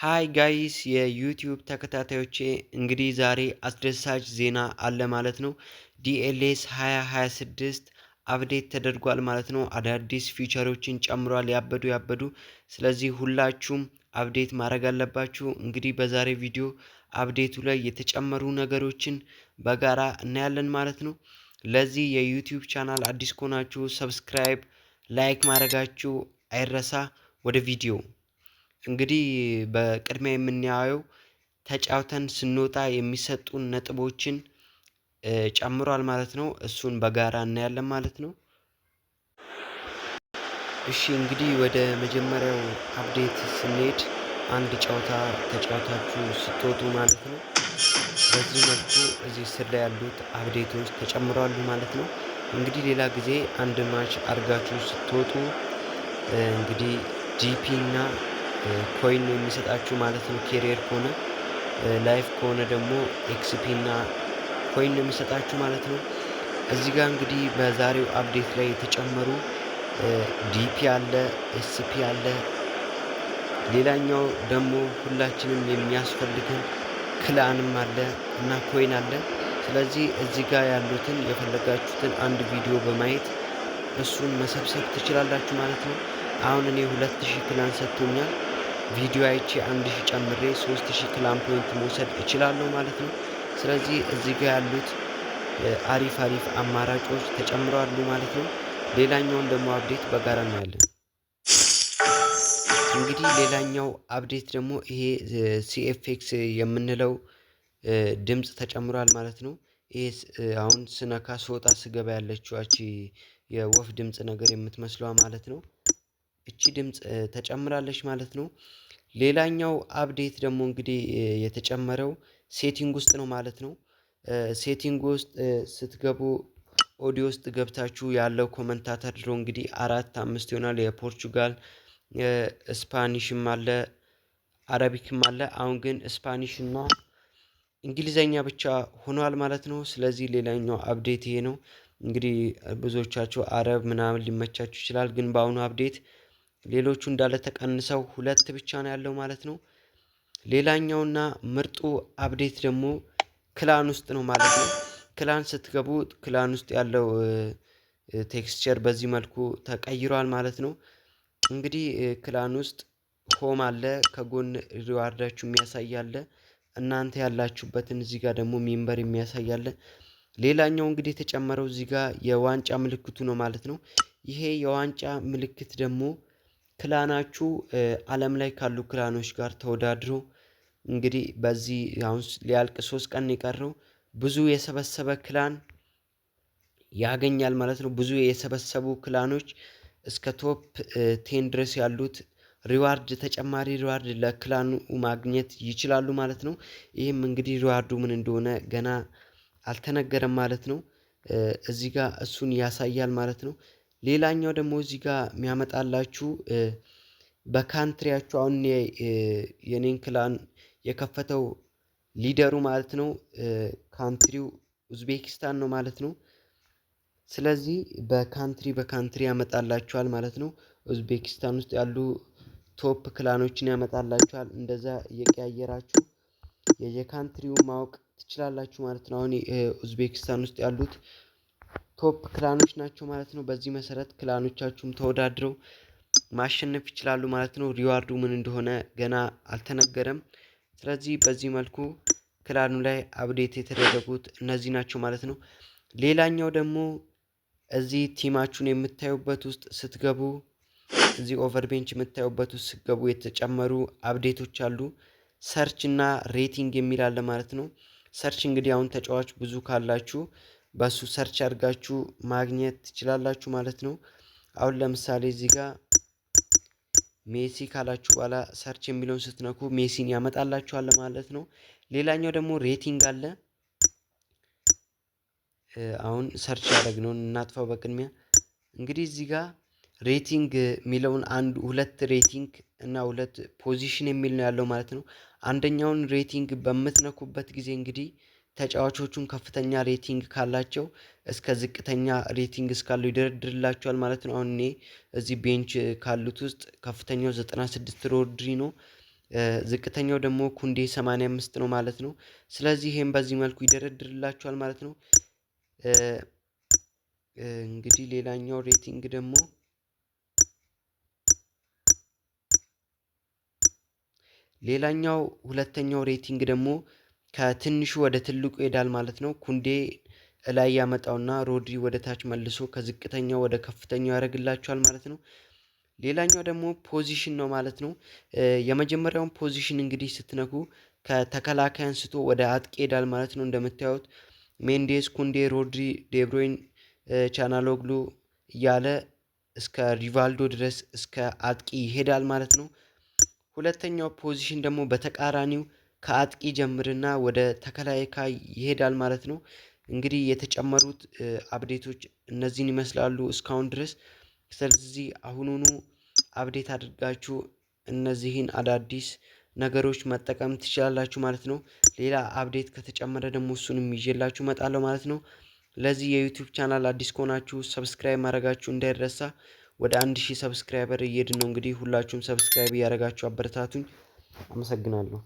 ሃይ ጋይስ የዩቲዩብ ተከታታዮቼ እንግዲህ ዛሬ አስደሳች ዜና አለ ማለት ነው። ዲኤልኤስ 2026 አፕዴት ተደርጓል ማለት ነው። አዳዲስ ፊቸሮችን ጨምሯል ያበዱ። ስለዚህ ሁላችሁም አፕዴት ማድረግ አለባችሁ። እንግዲህ በዛሬ ቪዲዮ አፕዴቱ ላይ የተጨመሩ ነገሮችን በጋራ እናያለን ማለት ነው። ለዚህ የዩቲዩብ ቻናል አዲስ ከሆናችሁ ሰብስክራይብ፣ ላይክ ማድረጋችሁ አይረሳ። ወደ ቪዲዮ እንግዲህ በቅድሚያ የምናየው ተጫውተን ስንወጣ የሚሰጡን ነጥቦችን ጨምሯል ማለት ነው። እሱን በጋራ እናያለን ማለት ነው። እሺ እንግዲህ ወደ መጀመሪያው አፕዴት ስንሄድ አንድ ጨዋታ ተጫውታችሁ ስትወጡ ማለት ነው በዚህ መልኩ እዚህ ስር ላይ ያሉት አፕዴቶች ተጨምረዋል ማለት ነው። እንግዲህ ሌላ ጊዜ አንድ ማች አድርጋችሁ ስትወጡ እንግዲህ ጂፒ እና ኮይን ነው የሚሰጣችሁ ማለት ነው። ኬሪየር ከሆነ ላይፍ ከሆነ ደግሞ ኤክስፒ እና ኮይን ነው የሚሰጣችሁ ማለት ነው። እዚህ ጋር እንግዲህ በዛሬው አፕዴት ላይ የተጨመሩ ዲፒ አለ፣ ኤስፒ አለ። ሌላኛው ደግሞ ሁላችንም የሚያስፈልገን ክላንም አለ እና ኮይን አለ። ስለዚህ እዚህ ጋር ያሉትን የፈለጋችሁትን አንድ ቪዲዮ በማየት እሱን መሰብሰብ ትችላላችሁ ማለት ነው። አሁን እኔ 2000 ክላን ሰጥቶኛል። ቪዲዮ አይቼ 1000 ጨምሬ 3000 ክላን ፖይንት መውሰድ እችላለሁ ማለት ነው። ስለዚህ እዚህ ጋር ያሉት አሪፍ አማራጮች ተጨምረዋል ማለት ነው። ሌላኛውን ደግሞ አፕዴት በጋራ እናያለን። እንግዲህ ሌላኛው አፕዴት ደግሞ ይሄ ሲኤፍኤክስ የምንለው ድምጽ ተጨምሯል ማለት ነው። ይሄ አሁን ስነካ ስወጣ ስገባ ያለችው እቺ የወፍ ድምጽ ነገር የምትመስለዋ ማለት ነው። እቺ ድምጽ ተጨምራለች ማለት ነው። ሌላኛው አፕዴት ደግሞ እንግዲህ የተጨመረው ሴቲንግ ውስጥ ነው ማለት ነው። ሴቲንግ ውስጥ ስትገቡ ኦዲዮ ውስጥ ገብታችሁ ያለው ኮመንታተር ድሮ እንግዲህ 4-5 ይሆናል። የፖርቹጋል ስፓኒሽም አለ፣ አረቢክም አለ። አሁን ግን ስፓኒሽ እና እንግሊዘኛ ብቻ ሆኗል ማለት ነው። ስለዚህ ሌላኛው አፕዴት ይሄ ነው። እንግዲህ ብዙዎቻችሁ አረብ ምናምን ሊመቻችሁ ይችላል። ግን በአሁኑ አፕዴት ሌሎቹ እንዳለ ተቀንሰው 2 ብቻ ነው ያለው ማለት ነው። ሌላኛውና ምርጡ አፕዴት ደግሞ ክላን ውስጥ ነው ማለት ነው። ክላን ስትገቡ ክላን ውስጥ ያለው ቴክስቸር በዚህ መልኩ ተቀይሯል ማለት ነው። እንግዲህ ክላን ውስጥ ሆም አለ፣ ከጎን ሪዋርዳችሁ የሚያሳይ አለ፣ እናንተ ያላችሁበትን እዚህ ጋር ደግሞ ሜምበር የሚያሳይ አለ። ሌላኛው እንግዲህ የተጨመረው እዚህ ጋር የዋንጫ ምልክቱ ነው ማለት ነው። ይሄ የዋንጫ ምልክት ደግሞ ክላናችሁ ዓለም ላይ ካሉ ክላኖች ጋር ተወዳድሮ እንግዲህ በዚህ አሁን ሊያልቅ 3 ቀን የቀረው ብዙ የሰበሰበ ክላን ያገኛል ማለት ነው። ብዙ የሰበሰቡ ክላኖች እስከ ቶፕ 10 ድረስ ያሉት ሪዋርድ ተጨማሪ ሪዋርድ ለክላኑ ማግኘት ይችላሉ ማለት ነው። ይህም እንግዲህ ሪዋርዱ ምን እንደሆነ ገና አልተነገረም ማለት ነው። እዚህ ጋር እሱን ያሳያል ማለት ነው። ሌላኛው ደግሞ እዚህ ጋር የሚያመጣላችሁ በካንትሪያችሁ አሁን የኔን ክላን የከፈተው ሊደሩ ማለት ነው ካንትሪው ኡዝቤኪስታን ነው ማለት ነው። ስለዚህ በካንትሪ ያመጣላችኋል ማለት ነው። ኡዝቤኪስታን ውስጥ ያሉ ቶፕ ክላኖችን ያመጣላችኋል። እንደዛ እየቀያየራችሁ የየካንትሪው ማወቅ ትችላላችሁ ማለት ነው። አሁን ኡዝቤኪስታን ውስጥ ያሉት ቶፕ ክላኖች ናቸው ማለት ነው። በዚህ መሰረት ክላኖቻችሁም ተወዳድረው ማሸነፍ ይችላሉ ማለት ነው። ሪዋርዱ ምን እንደሆነ ገና አልተነገረም። ስለዚህ በዚህ መልኩ ክላኑ ላይ አፕዴት የተደረጉት እነዚህ ናቸው ማለት ነው። ሌላኛው ደግሞ እዚህ ቲማችሁን የምታዩበት ውስጥ ስትገቡ እዚህ ኦቨርቤንች የምታዩበት ውስጥ ስትገቡ የተጨመሩ አፕዴቶች አሉ። ሰርች እና ሬቲንግ የሚል አለ ማለት ነው። ሰርች እንግዲህ አሁን ተጫዋች ብዙ ካላችሁ በሱ ሰርች አድርጋችሁ ማግኘት ትችላላችሁ ማለት ነው። አሁን ለምሳሌ እዚህ ጋር ሜሲ ካላችሁ በኋላ ሰርች የሚለውን ስትነኩ ሜሲን ያመጣላችኋል ማለት ነው። ሌላኛው ደግሞ ሬቲንግ አለ። አሁን ሰርች ያደረግነውን እናጥፋው በቅድሚያ። እንግዲህ እዚህ ጋር ሬቲንግ የሚለውን 2 ሬቲንግ እና 2 ፖዚሽን የሚል ነው ያለው ማለት ነው። አንደኛውን ሬቲንግ በምትነኩበት ጊዜ እንግዲህ ተጫዋቾቹን ከፍተኛ ሬቲንግ ካላቸው እስከ ዝቅተኛ ሬቲንግ እስካለው ይደረድርላቸዋል ማለት ነው። አሁን እኔ እዚህ ቤንች ካሉት ውስጥ ከፍተኛው 96 ሮድሪ ነው። ዝቅተኛው ደግሞ ኩንዴ 85 ነው ማለት ነው። ስለዚህ ይሄን በዚህ መልኩ ይደረድርላችኋል ማለት ነው። እንግዲህ ሌላኛው ሁለተኛው ሬቲንግ ደግሞ ከትንሹ ወደ ትልቁ ይሄዳል ማለት ነው። ኩንዴ ላይ ያመጣውና ሮድሪ ወደ ታች መልሶ ከዝቅተኛው ወደ ከፍተኛው ያደርግላችኋል ማለት ነው። ሌላኛው ደግሞ ፖዚሽን ነው ማለት ነው። የመጀመሪያውን ፖዚሽን እንግዲህ ስትነኩ ከተከላካይ አንስቶ ወደ አጥቂ ይሄዳል ማለት ነው። እንደምታዩት ሜንዴስ፣ ኩንዴ፣ ሮድሪ፣ ዴብሮይን፣ ቻናሎግሉ እያለ እስከ ሪቫልዶ ድረስ እስከ አጥቂ ይሄዳል ማለት ነው። ሁለተኛው ፖዚሽን ደግሞ በተቃራኒው ከአጥቂ ጀምርና ወደ ተከላካይ ይሄዳል ማለት ነው። እንግዲህ የተጨመሩት አፕዴቶች እነዚህን ይመስላሉ እስካሁን ድረስ። ስለዚህ አሁኑኑ አፕዴት አድርጋችሁ እነዚህን አዳዲስ ነገሮች መጠቀም ትችላላችሁ ማለት ነው። ሌላ አፕዴት ከተጨመረ ደግሞ እሱንም ይዤላችሁ እመጣለሁ ማለት ነው። ለዚህ የዩቲዩብ ቻናል አዲስ ከሆናችሁ ሰብስክራይብ ማድረጋችሁ እንዳይረሳ። ወደ 1000 ሰብስክራይበር እየሄድን ነው። እንግዲህ ሁላችሁም ሰብስክራይብ እያደረጋችሁ አበረታቱኝ። አመሰግናለሁ።